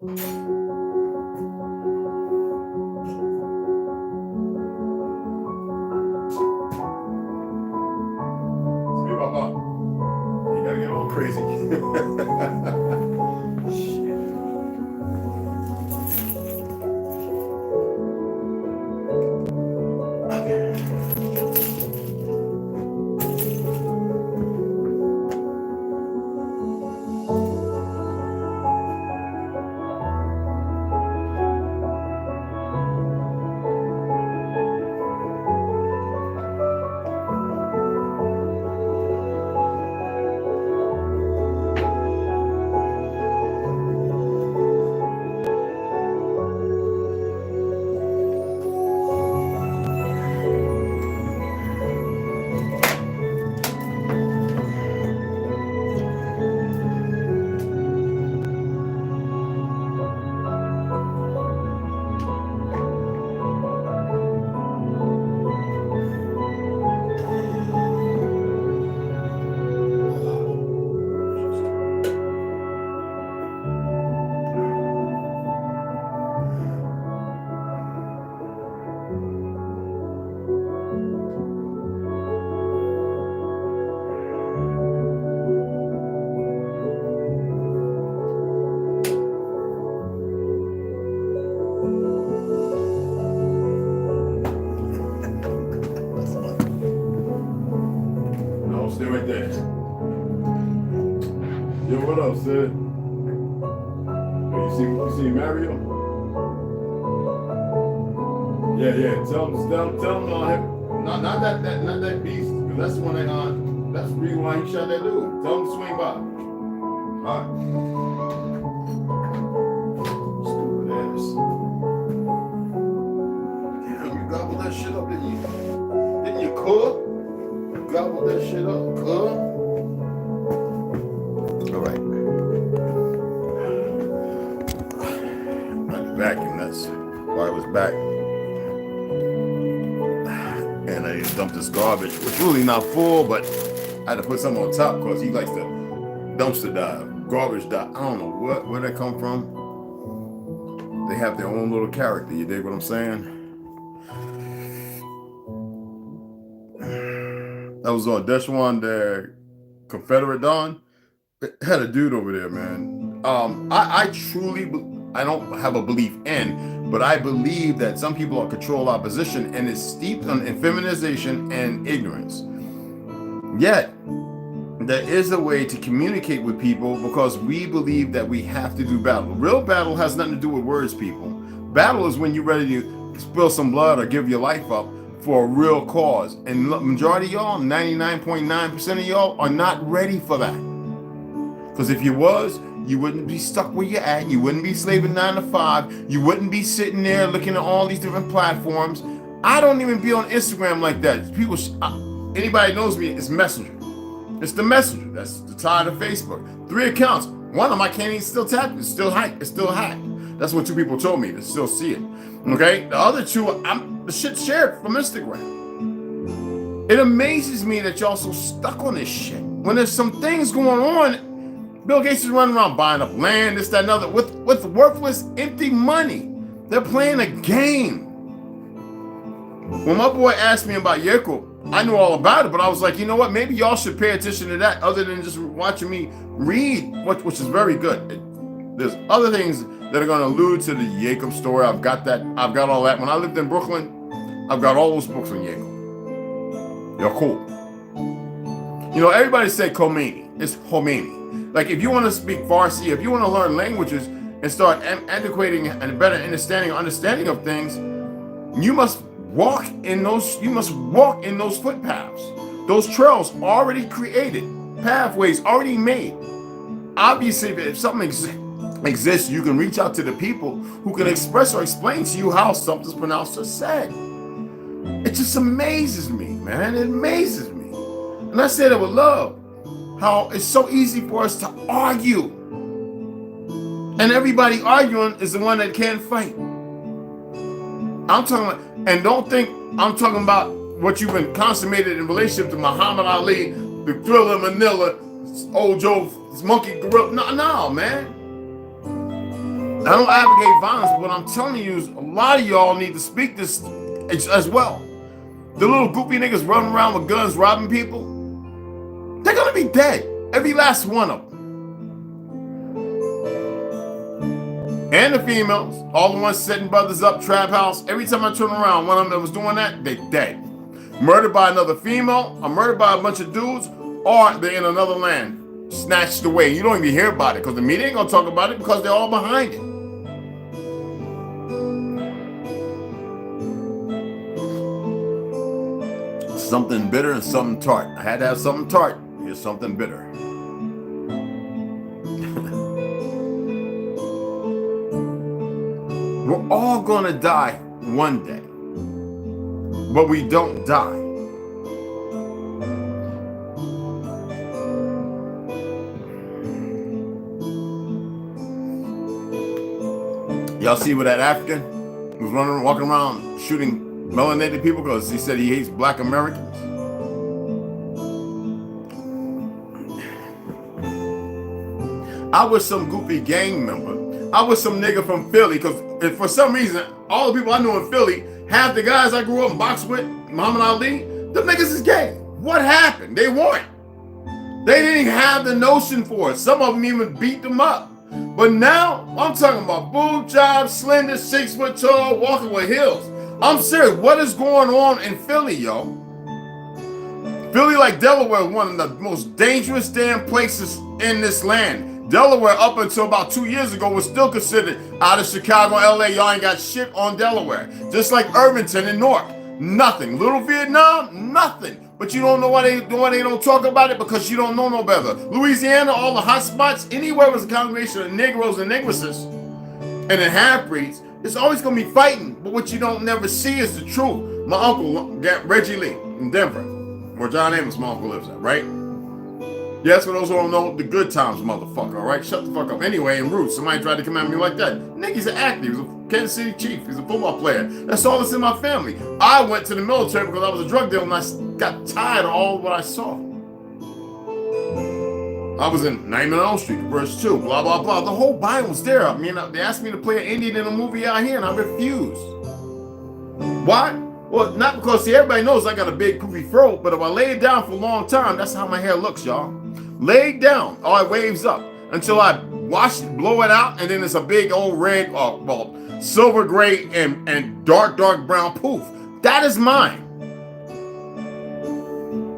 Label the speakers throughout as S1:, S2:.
S1: You gotta get all crazy. Stay right there. Yo, what up, Sid? You see Mario? Yeah. Tell him, not that beast, because that's the one that's the reason why he shot that dude. Tell him to swing by. All right. Stupid ass. Damn, you gobbled that shit up, didn't you? Didn't you cook? Gobble that shit up, cuz. All right. I had to vacuum. That's why I was back. And I dumped this garbage, which really not full, but I had to put something on top because he likes to dumpster dive, garbage dive. I don't know where they come from. They have their own little character. You dig what I'm saying? That was on Deshwan, the Confederate Don. It had a dude over there, man. I truly, I don't have a belief in, but I believe that some people are control opposition and it's steeped in feminization and ignorance. Yet, there is a way to communicate with people because we believe that we have to do battle. Real battle has nothing to do with words, people. Battle is when you're ready to spill some blood or give your life up for a real cause. And majority of y'all, 99.9% of y'all are not ready for that. Because if you was, you wouldn't be stuck where you're at. You wouldn't be slaving 9 to 5. You wouldn't be sitting there looking at all these different platforms. I don't even be on Instagram like that. People, anybody knows me, it's Messenger. It's the Messenger. That's the tie to Facebook. 3 accounts. One of them I can't even still tap. It's still hacked. It's still hacked. That's what 2 people told me to still see it. Okay? The other 2, the shit shared from Instagram. It amazes me that y'all so stuck on this shit. When there's some things going on, Bill Gates is running around buying up land, this, that, and other, with worthless, empty money. They're playing a game. When my boy asked me about Yeko, I knew all about it, but I was like, you know what? Maybe y'all should pay attention to that other than just watching me read, which is very good. There's other things that are going to allude to the Jacob story. I've got that. I've got all that. When I lived in Brooklyn, I've got all those books on Jacob. They're cool. You know, everybody say Khomeini. It's Khomeini. Like, if you want to speak Farsi, if you want to learn languages and start antiquating and better understanding of things, you must walk in those. You must walk in those footpaths. Those trails already created, pathways already made. Obviously, if something exists, you can reach out to the people who can express or explain to you how something's pronounced or said. It just amazes me, man. It amazes me. And I say that with love. How it's so easy for us to argue. And everybody arguing is the one that can't fight. I'm talking about, and don't think I'm talking about what you've been consummated in relationship to Muhammad Ali, the Thriller Manila, old Joe Monkey Gorilla. No, man. I don't advocate violence, but what I'm telling you is a lot of y'all need to speak this as well. The little goofy niggas running around with guns robbing people, they're gonna be dead. Every last one of them. And the females, all the ones setting brothers up, trap house. Every time I turn around, one of them that was doing that, they dead. Murdered by another female, or murdered by a bunch of dudes, or they're in another land, snatched away. You don't even hear about it because the media ain't gonna talk about it because they're all behind it. Something bitter and something tart. I had to have something tart. Here's something bitter. We're all gonna die one day, but we don't die. Y'all see where that African was walking around shooting melanated people because he said he hates black Americans? I was some goofy gang member. I was some nigga from Philly because for some reason, all the people I knew in Philly, half the guys I grew up and boxed with, Muhammad Ali, them niggas is gay. What happened? They weren't. They didn't have the notion for it. Some of them even beat them up. But now, I'm talking about boob jobs, slender, 6 foot tall, walking with heels. I'm serious. What is going on in Philly, yo? Philly, like Delaware, is one of the most dangerous damn places in this land. Delaware, up until about 2 years ago, was still considered out of Chicago, LA. Y'all ain't got shit on Delaware. Just like Irvington and Newark. Nothing. Little Vietnam, nothing. But you don't know why they don't talk about it, because you don't know no better. Louisiana, all the hot spots, anywhere was a congregation of Negroes and Negresses and then half-breeds, it's always going to be fighting. But what you don't never see is the truth. My uncle, Reggie Lee, in Denver, where John Amos, my uncle, lives at, right? Yes, for those who don't know, the good times, motherfucker, all right? Shut the fuck up. Anyway, in Roots, somebody tried to come at me like that. Nigga, he's an actor. He was a Kansas City Chief. He's a football player. That's all that's in my family. I went to the military because I was a drug dealer and I got tired of all what I saw. I was in Nightmare on Elm Street, verse 2, blah, blah, blah. The whole Bible's there. I mean, they asked me to play an Indian in a movie out here and I refused. Why? Well, not because, see, everybody knows I got a big poofy throat, but if I lay it down for a long time, that's how my hair looks, y'all. Lay it down, it waves up until I wash it, blow it out, and then it's a big old red, silver gray and dark brown poof. That is mine.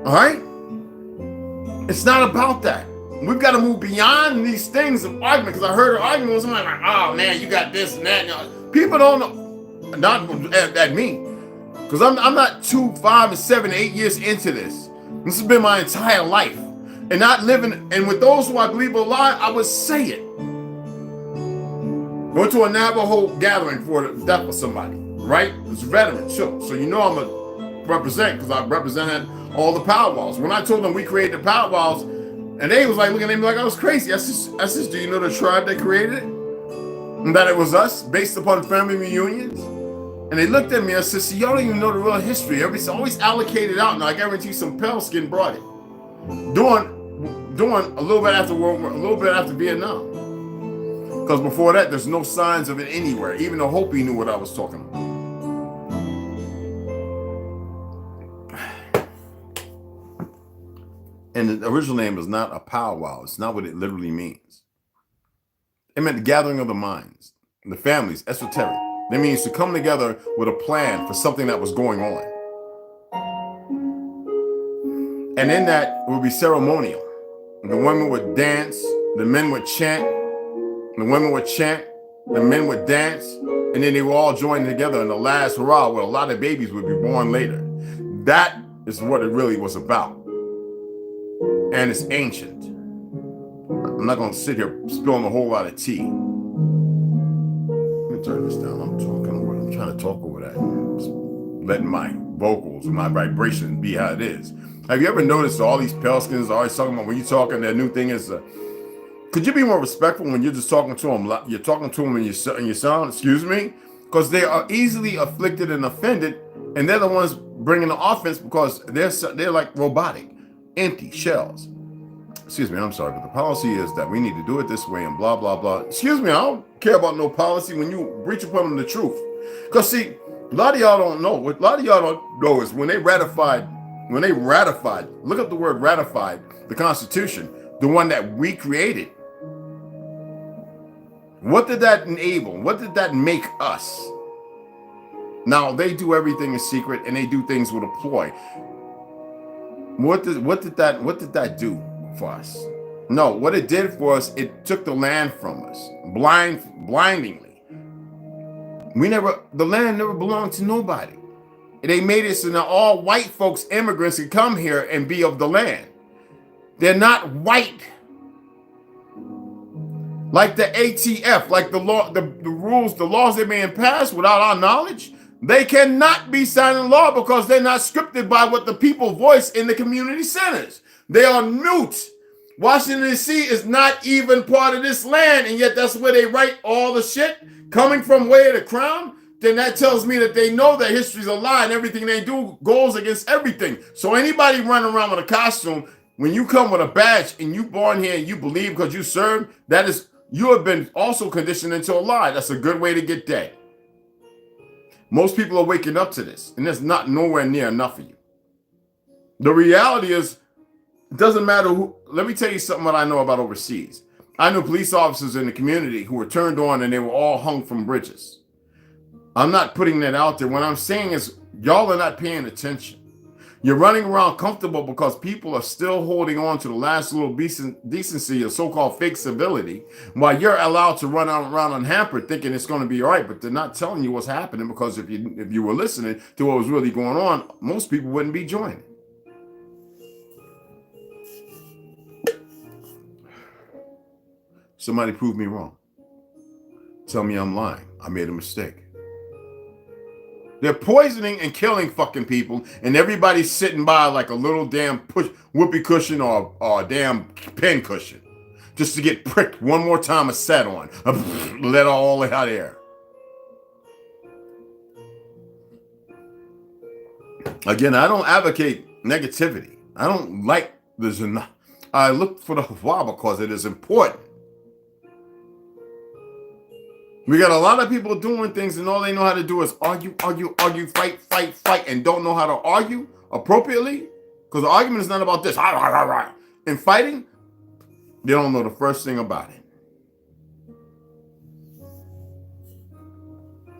S1: All right? It's not about that. We've got to move beyond these things of argument, because I heard an argument with somebody like, oh man, you got this and that. People don't know, not at me, because I'm not 2, 5, and 7, 8 years into this. This has been my entire life. And not living, and with those who I believe are alive, I would say it. Went to a Navajo gathering for the death of somebody, right? It's a veteran, sure. So you know I'm a represent, because I represented all the powwows. When I told them we created the powwows, and they was like looking at me like I was crazy. I said, do you know the tribe that created it? And that it was us, based upon family reunions? And they looked at me and I said, see, y'all don't even know the real history. It's always allocated out, and I guarantee you some pale skin brought it. Doing a little bit after World War, a little bit after Vietnam. Because before that, there's no signs of it anywhere. Even the Hopi knew what I was talking about. And the original name is not a powwow. It's not what it literally means. It meant the gathering of the minds, the families, esoteric. That means to come together with a plan for something that was going on. And in that, it would be ceremonial. The women would dance, the men would chant, the women would chant, the men would dance, and then they would all join together in the last hurrah where a lot of babies would be born later. That is what it really was about. And it's ancient. I'm not going to sit here spilling a whole lot of tea. Let me turn this down. I'm trying to talk over that. Just letting my vocals, my vibrations be how it is. Have you ever noticed all these pale skins are always talking about, when you're talking, their new thing is, could you be more respectful when you're just talking to them? You're talking to them in your sound, excuse me? Because they are easily afflicted and offended, and they're the ones bringing the offense because they're like robotic, empty shells. excuse me, I'm sorry, but the policy is that we need to do it this way and blah, blah, blah. Excuse me, I don't care about no policy when you breach upon the truth. Because see, a lot of y'all don't know. What a lot of y'all don't know is when they ratified, look up the word ratified, the Constitution, the one that we created. What did that enable? What did that make us? Now, they do everything in secret and they do things with a ploy. What did that do for us? No, what it did for us, it took the land from us blindingly. The land never belonged to nobody. They made it so now all white folks, immigrants, can come here and be of the land. They're not white. Like the ATF, like the law, the rules, the laws that are being passed without our knowledge, they cannot be signed in law because they're not scripted by what the people voice in the community centers. They are mute. Washington, D.C. is not even part of this land, and yet that's where they write all the shit coming from way of the crown. Then that tells me that they know that history's a lie and everything they do goes against everything. So anybody running around with a costume, when you come with a badge and you born here and you believe because you serve, that is, you have been also conditioned into a lie. That's a good way to get dead. Most people are waking up to this, and there's not nowhere near enough of you. The reality is, it doesn't matter who. Let me tell you something that I know about overseas. I know police officers in the community who were turned on and they were all hung from bridges. I'm not putting that out there. What I'm saying is, y'all are not paying attention. You're running around comfortable because people are still holding on to the last little decency of so-called fake civility, while you're allowed to run around unhampered thinking it's going to be all right, but they're not telling you what's happening, because if you were listening to what was really going on, most people wouldn't be joining. Somebody prove me wrong. Tell me I'm lying. I made a mistake. They're poisoning and killing fucking people, and everybody's sitting by like a little damn whoopee cushion or a damn pen cushion just to get pricked one more time a set on. Let all the hot air. Again, I don't advocate negativity. I don't like this. I look for the why because it is important. We got a lot of people doing things and all they know how to do is argue, fight, and don't know how to argue appropriately, because the argument is not about this. In fighting, they don't know the first thing about it.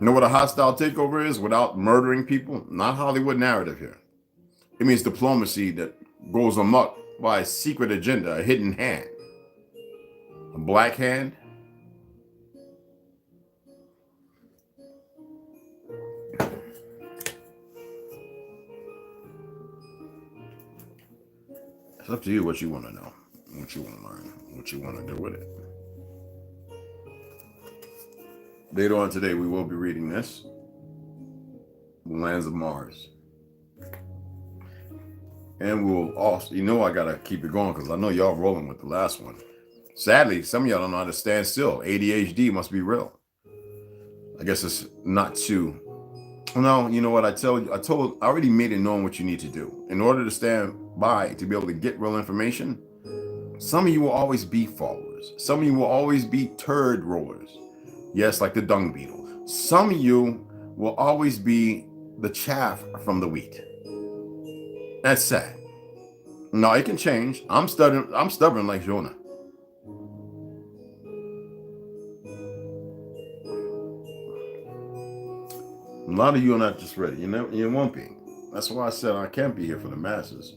S1: You know what a hostile takeover is without murdering people? Not Hollywood narrative here. It means diplomacy that goes amok by a secret agenda, a hidden hand, a black hand. It's up to you what you want to know, what you want to learn, what you want to do with it. Later on today, we will be reading this, The Lands of Mars. And we'll also, I got to keep it going because I know y'all rolling with the last one. Sadly, some of y'all don't know how to stand still. ADHD must be real. I guess it's not too. No, you know what? I already made it known what you need to do. In order to stand by, to be able to get real information, some of you will always be followers. Some of you will always be turd rollers. Yes, like the dung beetle. Some of you will always be the chaff from the wheat. That's sad. No, it can change. I'm stubborn like Jonah. A lot of you are not just ready. You won't be. That's why I said I can't be here for the masses.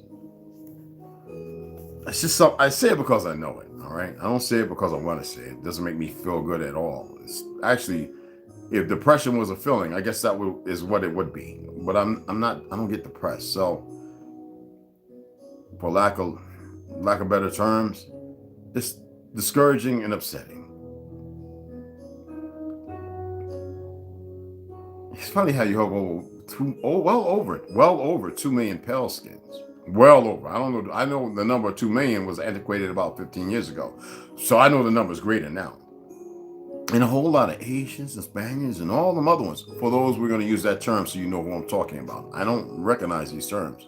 S1: It's just I say it because I know it. All right. I don't say it because I want to say it. It doesn't make me feel good at all. It's actually, if depression was a feeling, I guess that is what it would be. But I'm not. I don't get depressed. So, for lack of better terms, it's discouraging and upsetting. It's funny how you have well over 2 million pale skins. Well over. I don't know. I know the number 2 million was antiquated about 15 years ago. So I know the number is greater now. And a whole lot of Asians and Spaniards and all them other ones. For those, we're going to use that term so you know who I'm talking about. I don't recognize these terms.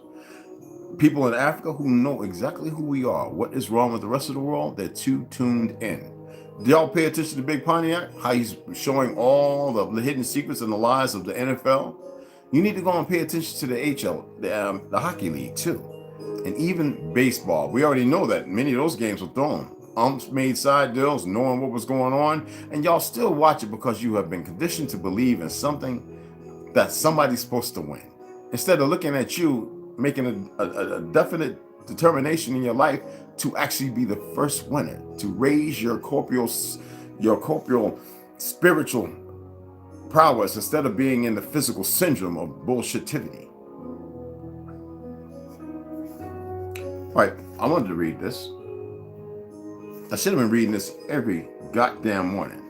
S1: People in Africa who know exactly who we are, what is wrong with the rest of the world, they're too tuned in. Do y'all pay attention to Big Pontiac? How he's showing all the hidden secrets and the lies of the NFL? You need to go and pay attention to the the hockey league too. And even baseball. We already know that many of those games were thrown. Umps made side deals, knowing what was going on, and y'all still watch it because you have been conditioned to believe in something that somebody's supposed to win. Instead of looking at you making a definite determination in your life to actually be the first winner, to raise your corporeal spiritual prowess instead of being in the physical syndrome of bullshitivity. All right, I wanted to read this. I should have been reading this every goddamn morning.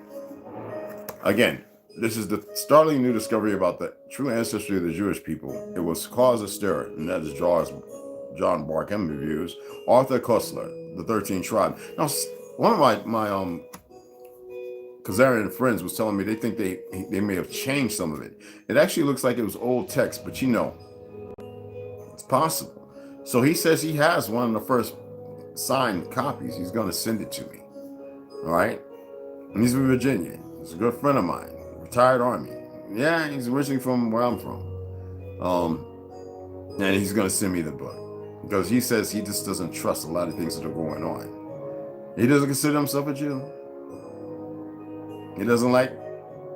S1: Again, this is the startling new discovery about the true ancestry of the Jewish people. It was cause of stir, and that is John Barkham reviews. Arthur Koestler, the 13 Tribe. Now, one of my Khazarian friends was telling me they think they may have changed some of it. It actually looks like it was old text, but it's possible. So he says he has one of the first signed copies. He's going to send it to me. All right? And he's from Virginia. He's a good friend of mine. Retired Army. Yeah, he's originally from where I'm from. And he's going to send me the book. Because he says he just doesn't trust a lot of things that are going on. He doesn't consider himself a Jew. He doesn't like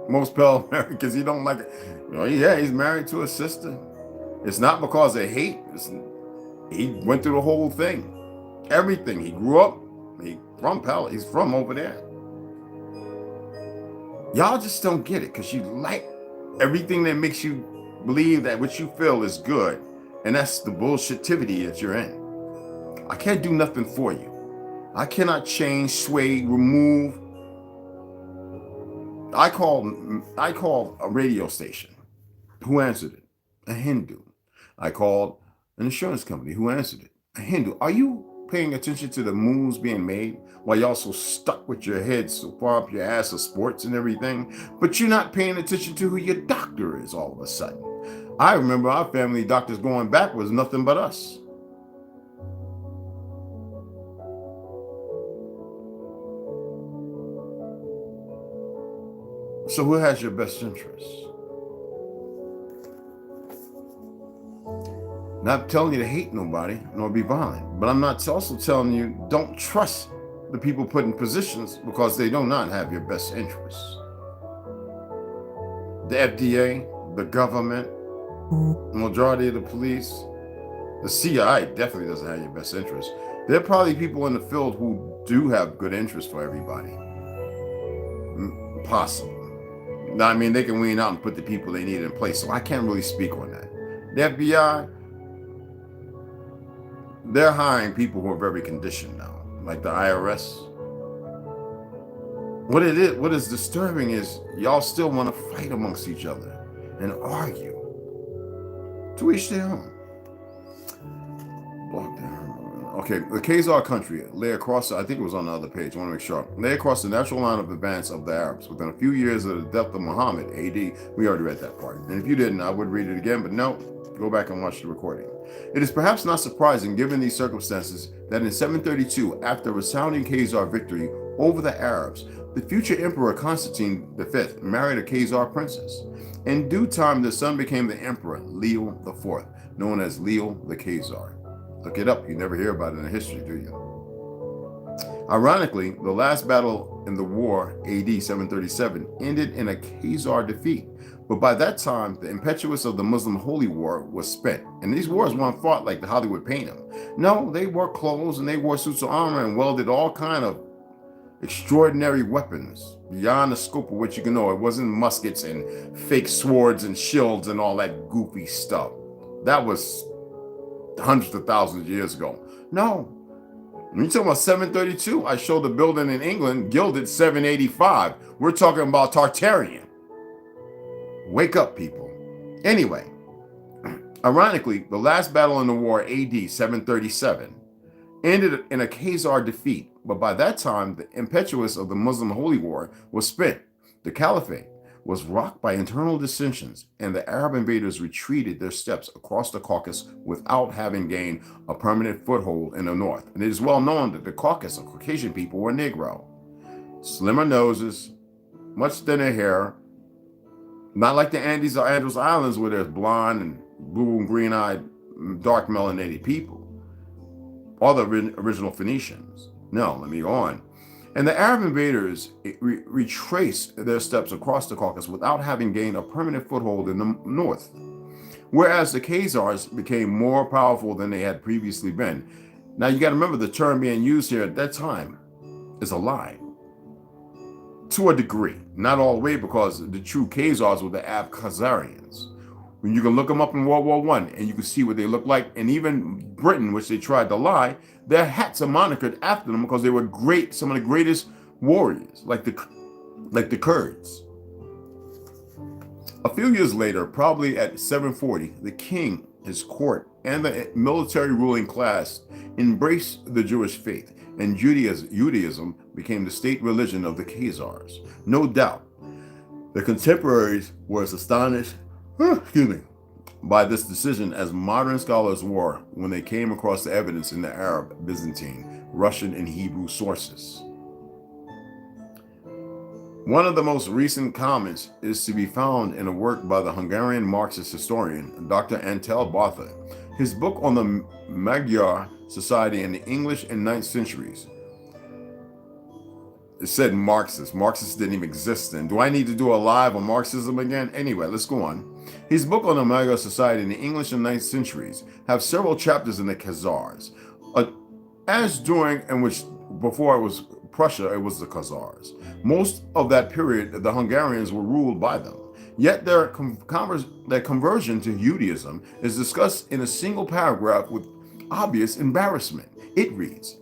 S1: most Pale Americans. He don't like it. Yeah, he's married to a sister. It's not because of hate. He went through the whole thing. Everything. He grew up. He's from over there. Y'all just don't get it because you like everything that makes you believe that what you feel is good. And that's the bullshitivity that you're in. I can't do nothing for you. I cannot change, sway, remove. I called a radio station. Who answered it? A Hindu. I called an insurance company. Who answered it? A Hindu. Are you paying attention to the moves being made while you're also stuck with your head so far up your ass of sports and everything? But you're not paying attention to who your doctor is all of a sudden. I remember our family doctors going back was nothing but us. So who has your best interests? Not telling you to hate nobody nor be violent, but I'm not also telling you don't trust the people put in positions because they do not have your best interests. The FDA, the government, the majority of the police, the CIA definitely doesn't have your best interests. There are probably people in the field who do have good interests for everybody. Possible. Now, I mean, they can wean out and put the people they need in place, so I can't really speak on that. The FBI, they're hiring people who are very conditioned now, like the IRS. What is disturbing is y'all still want to fight amongst each other and argue. To each their own. Okay, the Khazar country lay across, I think it was on the other page, I want to make sure, lay across the natural line of advance of the Arabs. Within a few years of the death of Muhammad, AD, we already read that part. And if you didn't, I would read it again, but no, go back and watch the recording. It is perhaps not surprising, given these circumstances, that in 732, after a resounding Khazar victory over the Arabs, the future Emperor Constantine V married a Khazar princess. In due time, the son became the Emperor Leo IV, known as Leo the Khazar. Look it up. You never hear about it in history, do you? Ironically, the last battle in the war, AD 737, ended in a Khazar defeat. But by that time, the impetus of the Muslim Holy War was spent. And these wars weren't fought like the Hollywood paint them. No, they wore clothes and they wore suits of armor and welded all kind of extraordinary weapons beyond the scope of what you can know. It wasn't muskets and fake swords and shields and all that goofy stuff. That was hundreds of thousands of years ago. No. When you talk about 732, I showed the building in England, gilded 785. We're talking about Tartarian. Wake up, people. Anyway, ironically, the last battle in the war, AD 737, ended in a Khazar defeat. But by that time, the impetus of the Muslim Holy War was spent. The Caliphate was rocked by internal dissensions, and the Arab invaders retreated their steps across the Caucasus without having gained a permanent foothold in the north. And it is well known that the Caucasus, or Caucasian people, were Negro. Slimmer noses, much thinner hair, not like the Andes or Andros Islands where there's blonde and blue and green-eyed, dark melanated people, or the original Phoenicians. No, let me go on. And the Arab invaders retraced their steps across the Caucasus without having gained a permanent foothold in the north, whereas the Khazars became more powerful than they had previously been. Now you got to remember the term being used here at that time is a lie. To a degree, not all the way, because the true Khazars were the Khazarians. When you can look them up in World War I and you can see what they look like, and even Britain, which they tried to lie, their hats are monikered after them because they were great, some of the greatest warriors, like the Kurds. A few years later, probably at 740, the king, his court, and the military ruling class embraced the Jewish faith, and Judaism became the state religion of the Khazars. No doubt, the contemporaries were as astonished by this decision as modern scholars were when they came across the evidence in the Arab, Byzantine, Russian, and Hebrew sources. One of the most recent comments is to be found in a work by the Hungarian Marxist historian, Dr. Antal Bartha. His book on the Magyar society in the English and 9th centuries. It said Marxist. Marxists didn't even exist then. Do I need to do a live on Marxism again? Anyway, let's go on. His book on the Magyar society in the English and 9th centuries have several chapters in the Khazars. As during and which before it was Prussia, it was the Khazars. Most of that period, the Hungarians were ruled by them. Yet their conversion to Judaism is discussed in a single paragraph with obvious embarrassment. It reads,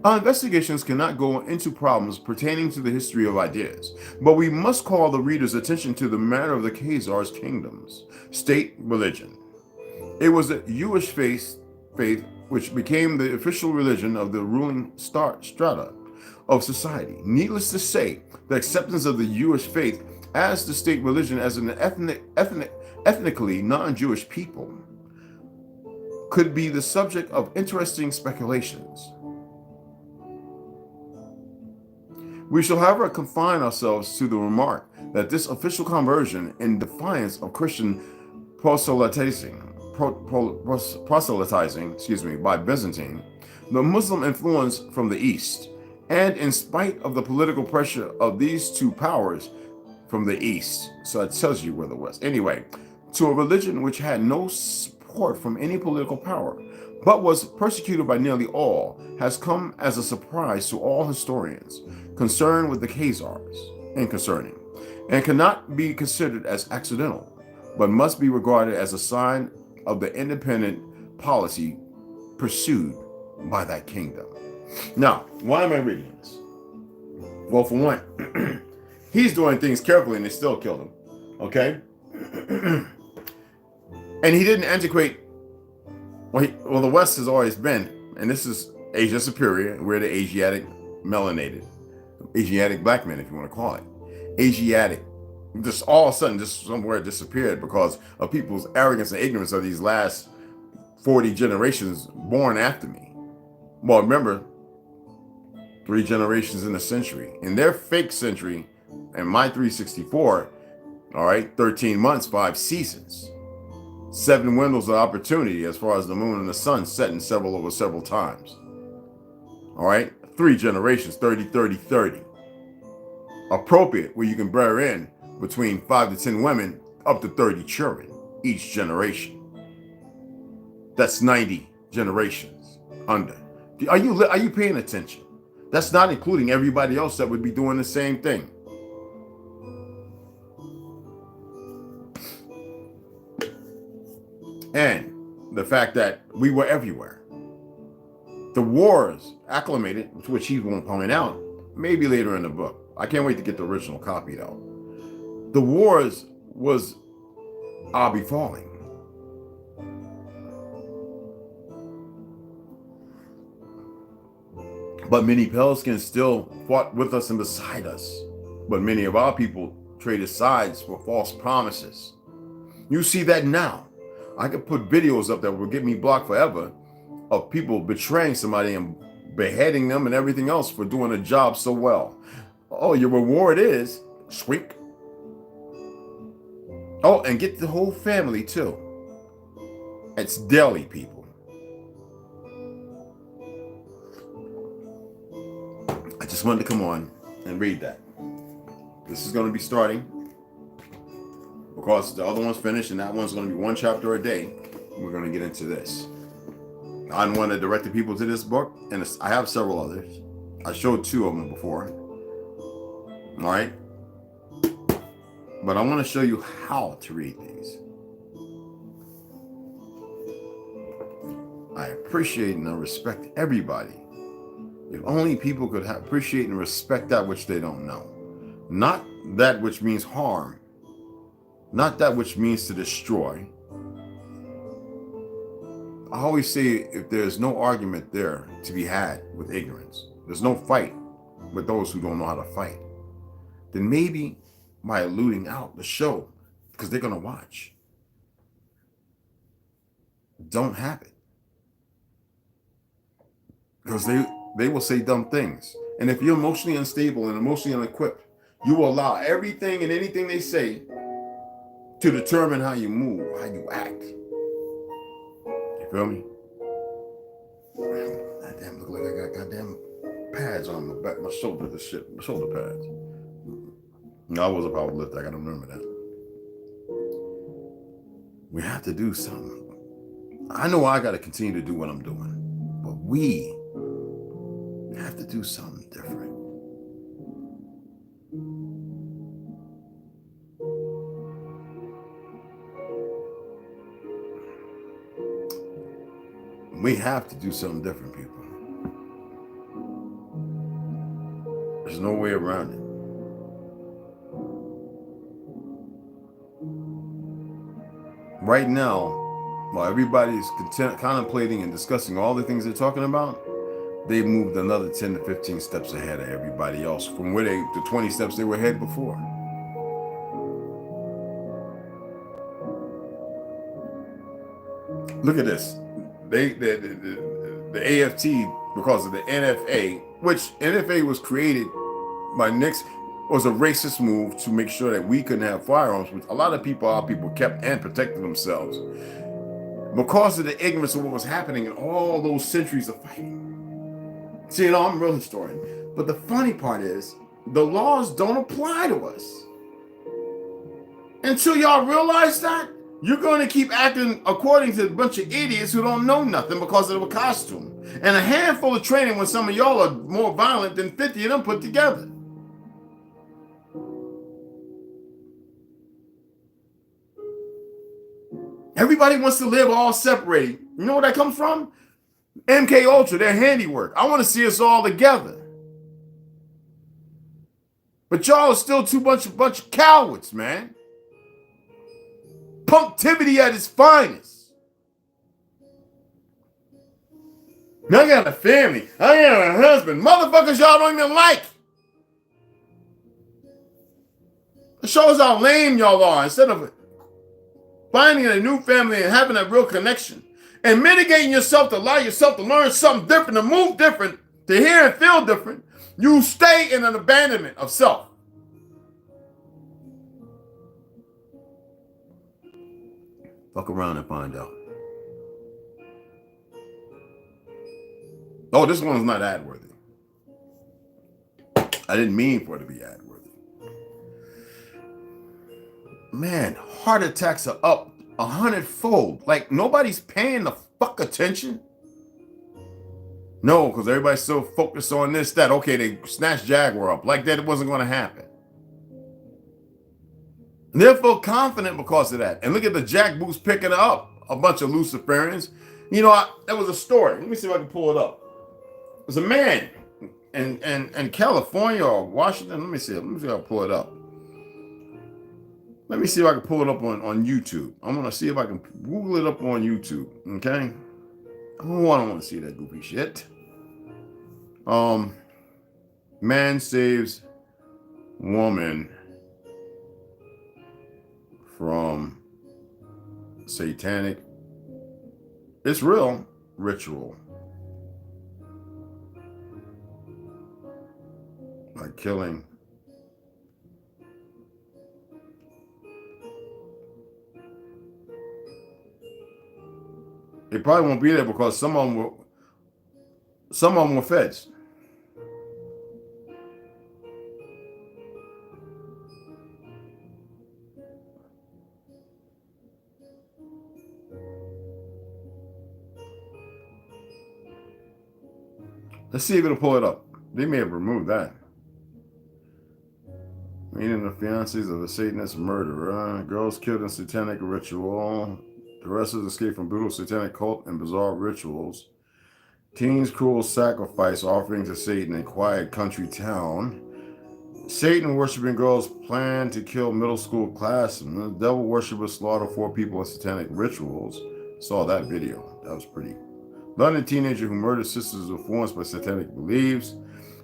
S1: "Our investigations cannot go into problems pertaining to the history of ideas, but we must call the reader's attention to the matter of the Khazars' kingdoms, state, religion. It was the Jewish faith which became the official religion of the ruling strata of society. Needless to say, the acceptance of the Jewish faith as the state religion as an ethnically non-Jewish people could be the subject of interesting speculations. We shall, however, confine ourselves to the remark that this official conversion, in defiance of Christian proselytizing by Byzantine, the Muslim influence from the East, and in spite of the political pressure of these two powers from the East, so it tells you where the West, anyway, to a religion which had no support from any political power, but was persecuted by nearly all, has come as a surprise to all historians concerned with the Khazars and cannot be considered as accidental, but must be regarded as a sign of the independent policy pursued by that kingdom." Now, why am I reading this? Well, for one, he's doing things carefully and they still killed him, okay? And he didn't antiquate. Well, the West has always been, and this is Asia Superior, we're the Asiatic melanated, Asiatic black men, if you want to call it. Asiatic. Just all of a sudden, just somewhere disappeared because of people's arrogance and ignorance of these last 40 generations born after me. Well, remember, 3 generations in a century. In their fake century, and my 364, all right, 13 months, 5 seasons. 7 windows of opportunity as far as the moon and the sun setting over several times. All right, 3 generations, 30, 30, 30. Appropriate, where you can bear in between 5 to 10 women, up to 30 children each generation. That's 90 generations under. Are you paying attention? That's not including everybody else that would be doing the same thing. And the fact that we were everywhere. The wars acclimated, which he won't point out, maybe later in the book. I can't wait to get the original copy though. The wars was befalling. But many pale skins still fought with us and beside us. But many of our people traded sides for false promises. You see that now. I could put videos up that will get me blocked forever of people betraying somebody and beheading them and everything else for doing a job so well. Oh, your reward is sweep. Oh, and get the whole family too. It's Delhi, people. I just wanted to come on and read that. This is going to be starting because the other one's finished and that one's going to be one chapter a day. We're going to get into this. I'm one that directed people to this book, and I have several others. I showed 2 of them before. All right. But I want to show you how to read these. I appreciate and I respect everybody. If only people could appreciate and respect that which they don't know. Not that which means harm. Not that which means to destroy. I always say if there's no argument there to be had with ignorance, there's no fight with those who don't know how to fight, then maybe by eluding out the show, because they're going to watch, don't have it. Because they will say dumb things. And if you're emotionally unstable and emotionally unequipped, you will allow everything and anything they say to determine how you move, how you act. You feel me? Goddamn, look like I got goddamn pads on my back, my shoulder, this shit, my shoulder pads. No, I was a power lifter, I gotta remember that. We have to do something. I know I gotta continue to do what I'm doing, but we have to do something different. We have to do something different, people. There's no way around it. Right now, while everybody's contemplating and discussing all the things they're talking about, they moved another 10 to 15 steps ahead of everybody else from where the 20 steps they were ahead before. Look at this. The AFT, because of the NFA, which NFA was created by Nixon, was a racist move to make sure that we couldn't have firearms, which a lot of our people kept and protected themselves because of the ignorance of what was happening in all those centuries of fighting. See, you know, I'm a real historian, but the funny part is the laws don't apply to us. Until y'all realize that, you're going to keep acting according to a bunch of idiots who don't know nothing because of the costume. And a handful of training when some of y'all are more violent than 50 of them put together. Everybody wants to live all separated. You know where that comes from? MK Ultra, their handiwork. I want to see us all together. But y'all are still bunch of cowards, man. Punktivity at its finest. I got a family. I got a husband. Motherfuckers y'all don't even like. It shows how lame y'all are. Instead of finding a new family and having a real connection and mitigating yourself to allow yourself to learn something different, to move different, to hear and feel different, you stay in an abandonment of self. Fuck around and find out. Oh, this one's not ad worthy. I didn't mean for it to be ad worthy. Man, heart attacks are up 100-fold. Like nobody's paying the fuck attention. No, because everybody's so focused on this, that. Okay, they snatched Jaguar up. Like that, it wasn't going to happen. And they're feel confident because of that. And look at the jackboots picking up a bunch of Luciferians. You know, that was a story. Let me see if I can pull it up. There's a man in California or Washington. Let me see if I can pull it up. Let me see if I can pull it up on YouTube. I'm going to see if I can Google it up on YouTube. Okay? Oh, I don't want to see that goofy shit. Man saves woman from satanic, it's real, ritual. Like killing. It probably won't be there because some of them were feds. Let's see if it'll pull it up. They may have removed that. Meeting the fiancés of a Satanist murderer. Girls killed in satanic ritual. The rest escaped from brutal satanic cult and bizarre rituals. Teens' cruel sacrifice offering to Satan in quiet country town. Satan worshipping girls plan to kill middle school classmen. Devil worshippers slaughter 4 people in satanic rituals. Saw that video. That was pretty. London teenager who murdered sisters influenced by satanic beliefs.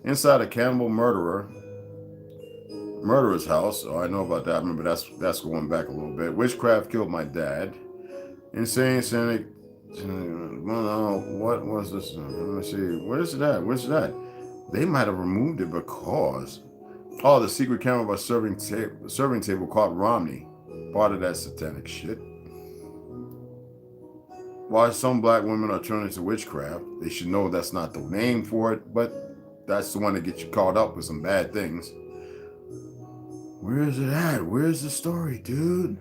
S1: Inside a cannibal murderer's house. Oh, I know about that. I remember that's going back a little bit. Witchcraft killed my dad. Insane satanic. What was this? Let me see. Where's that? They might have removed it because the secret camera by serving table caught Romney. Part of that satanic shit. Why some black women are turning to witchcraft, they should know that's not the name for it, but that's the one that gets you caught up with some bad things. Where is it at? Where's the story, dude?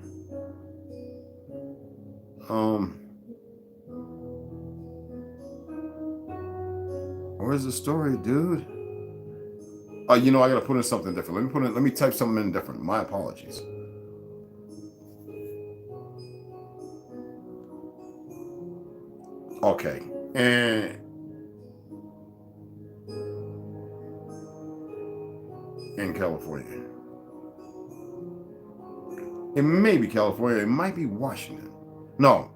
S1: Where's the story, dude? I gotta put in something different. Let me type something in different. My apologies. Okay. And in California. It may be California. It might be Washington. No.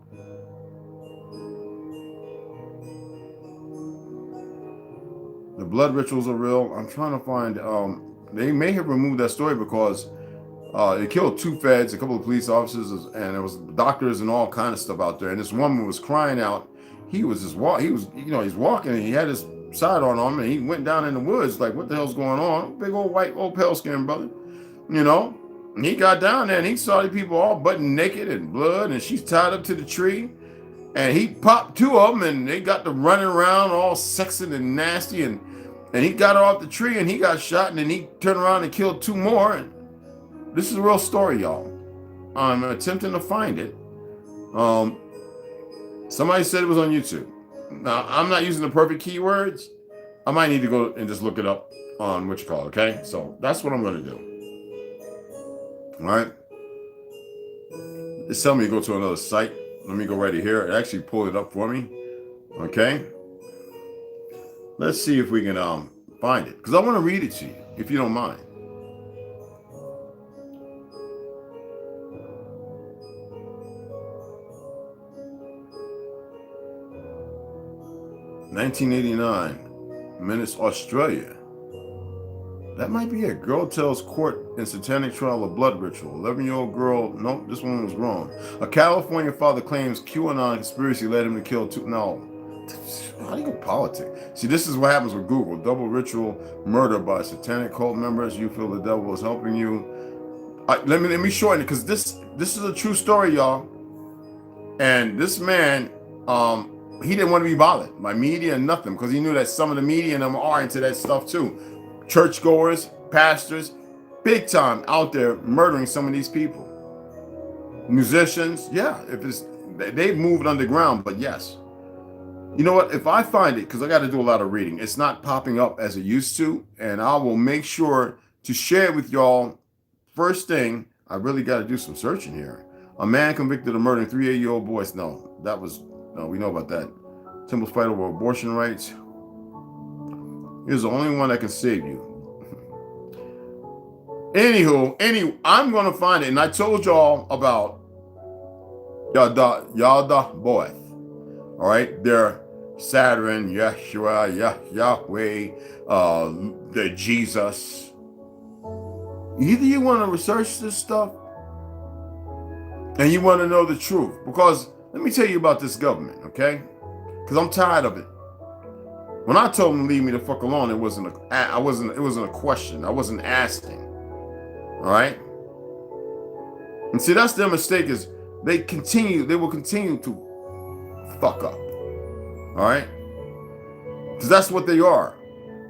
S1: The blood rituals are real. I'm trying to find. They may have removed that story because it killed 2 feds, a couple of police officers, and there was doctors and all kind of stuff out there. And this woman was crying out. He was he's walking and he had his sidearm on him and he went down in the woods like, what the hell's going on? Big old white, old pale skinned brother, And he got down there and he saw the people all butt naked and blood and she's tied up to the tree. And he popped 2 of them and they got to running around all sexy and nasty and he got her off the tree and he got shot and then he turned around and killed 2 more. And this is a real story, y'all. I'm attempting to find it. Somebody said it was on YouTube. Now, I'm not using the perfect keywords. I might need to go and just look it up on what you call it, okay? So that's what I'm going to do. All right? It's telling me to go to another site. Let me go right here. It actually pulled it up for me. Okay? Let's see if we can find it. Because I want to read it to you, if you don't mind. $19.89, Minutes, Australia. That might be it. Girl tells court in satanic trial of blood ritual. 11-year-old girl. Nope, this one was wrong. A California father claims QAnon conspiracy led him to kill 2. No. How do you go politics? See, this is what happens with Google. Double ritual murder by satanic cult members. You feel the devil is helping you. Let me shorten it because this is a true story, y'all. And this man, he didn't want to be bothered by media and nothing because he knew that some of the media and them are into that stuff too. Churchgoers, pastors, big time out there murdering some of these people. Musicians, yeah, they've moved underground, but yes. You know what? If I find it, because I got to do a lot of reading, it's not popping up as it used to, and I will make sure to share it with y'all. First thing, I really got to do some searching here. A man convicted of murdering 3 8-year-old boys. No, we know about that. Temple's fight over abortion rights. Here's the only one that can save you. Anywho, I'm going to find it, and I told y'all about Yada boys. All right, they're Saturn, Yeshua, Yahweh, the Jesus. Either you want to research this stuff And you want to know the truth. Because let me tell you about this government, okay? Because I'm tired of it. When I told them to leave me the fuck alone, it wasn't a question. I wasn't asking. All right? And see, that's their mistake, is they will continue to fuck up. All right? Because that's what they are.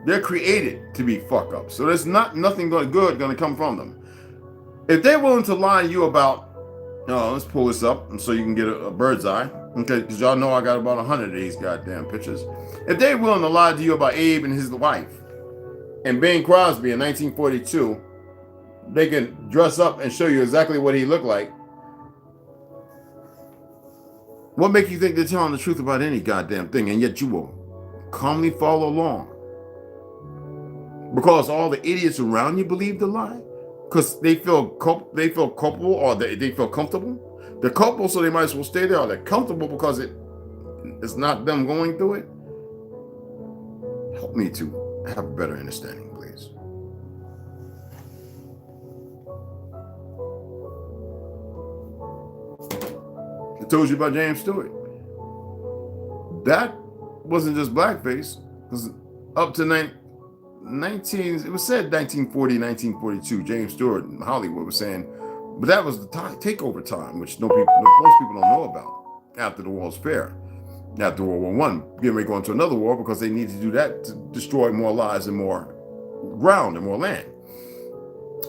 S1: They're created to be fuck up. So there's nothing good going to come from them. If they're willing to lie to you about, let's pull this up and so you can get a bird's eye. Okay, because y'all know I got about 100 of these goddamn pictures. If they're willing to lie to you about Abe and his wife and Bing Crosby in 1942, they can dress up and show you exactly what he looked like. What makes you think they're telling the truth about any goddamn thing, and yet you will calmly follow along? Because all the idiots around you believe the lie? Because they feel culpable, or they feel comfortable? They're culpable, so they might as well stay there. Or they're comfortable because it's not them going through it? Help me to have a better understanding, please. I told you about James Stewart. That wasn't just blackface. Because up to it was said 1940, 1942, James Stewart in Hollywood was saying, but that was the takeover time, which most people don't know about after the World's Fair. After World War I, getting ready to go into another war because they need to do that to destroy more lives and more ground and more land.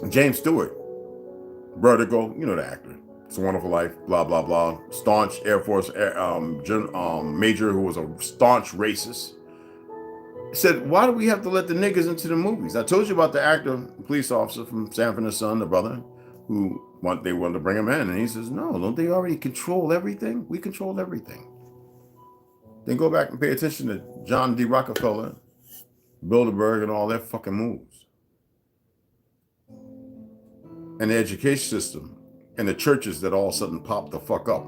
S1: James Stewart, Vertigo, you know the actor. It's a Wonderful Life, blah, blah, blah. Staunch Air Force major who was a staunch racist. Said, why do we have to let the niggas into the movies? I told you about the actor, police officer from Sanford and Son, the brother, who they wanted to bring him in. And he says, no, don't they already control everything? We control everything. Then go back and pay attention to John D. Rockefeller, Bilderberg, and all their fucking moves. And the education system and the churches that all of a sudden popped the fuck up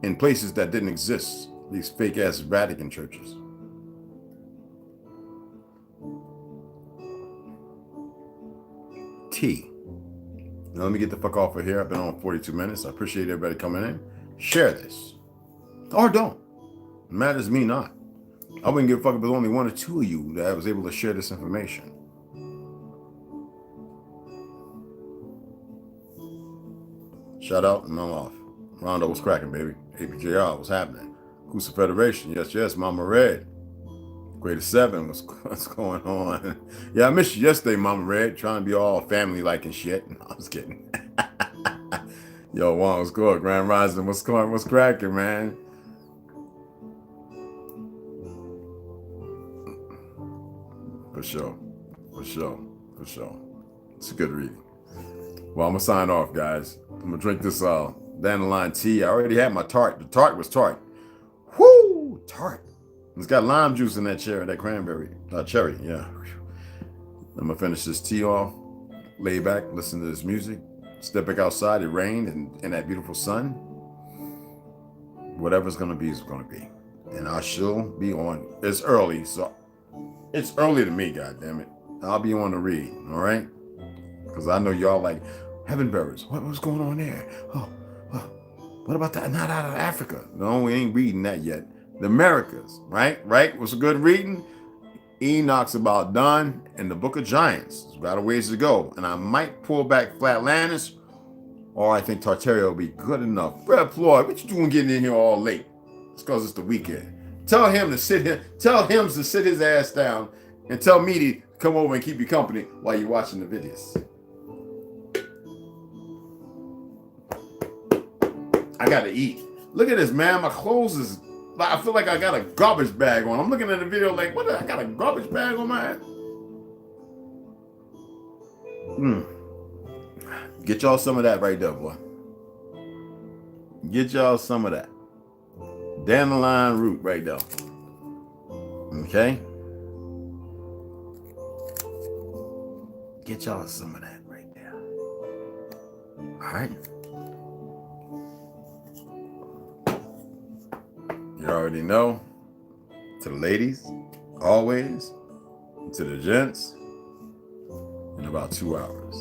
S1: in places that didn't exist. These fake ass Vatican churches. Now let me get the fuck off of here. I've been on 42 minutes. I appreciate everybody coming in. Share this. Or don't. It matters me not. I wouldn't give a fuck if there's only one or two of you that I was able to share this information. Shout out and I'm off. Rondo was cracking, baby. APJR was happening. Coosa Federation. Yes, Mama Red. Grade 7, what's going on? Yeah, I missed you yesterday, Mama Red, trying to be all family-like and shit. No, I was kidding. Yo, Juan, what's good? Grand Rising, what's cracking, man? For sure. It's a good reading. Well, I'm gonna sign off, guys. I'm gonna drink this dandelion tea. I already had my tart. The tart was tart. Whoo, tart. It's got lime juice in that cherry, that cranberry, cherry, yeah. I'm gonna finish this tea off, lay back, listen to this music, step back outside. It rained and that beautiful sun. Whatever's gonna be is gonna be, and I shall be on. It's early, so it's early to me. God damn it, I'll be on the read. All right, because I know y'all like heaven bearers. What's going on there? Oh, what about that? Not out of Africa. No, we ain't reading that yet. The Americas, right? What's a good reading? Enoch's about done, and the Book of Giants. It's got a ways to go. And I might pull back Flatlanders, or I think Tartaria will be good enough. Brad Floyd, what you doing getting in here all late? It's because it's the weekend. Tell him to sit his ass down, and tell me to come over and keep you company while you're watching the videos. I gotta eat. Look at this, man. My clothes is... I feel like I got a garbage bag on. I'm looking at the video like, what? I got a garbage bag on my head? Get y'all some of that right there, boy. Get y'all some of that. Dandelion root right there. Okay? Get y'all some of that right there. All right? You already know. To the ladies, always. To the gents, in about 2 hours.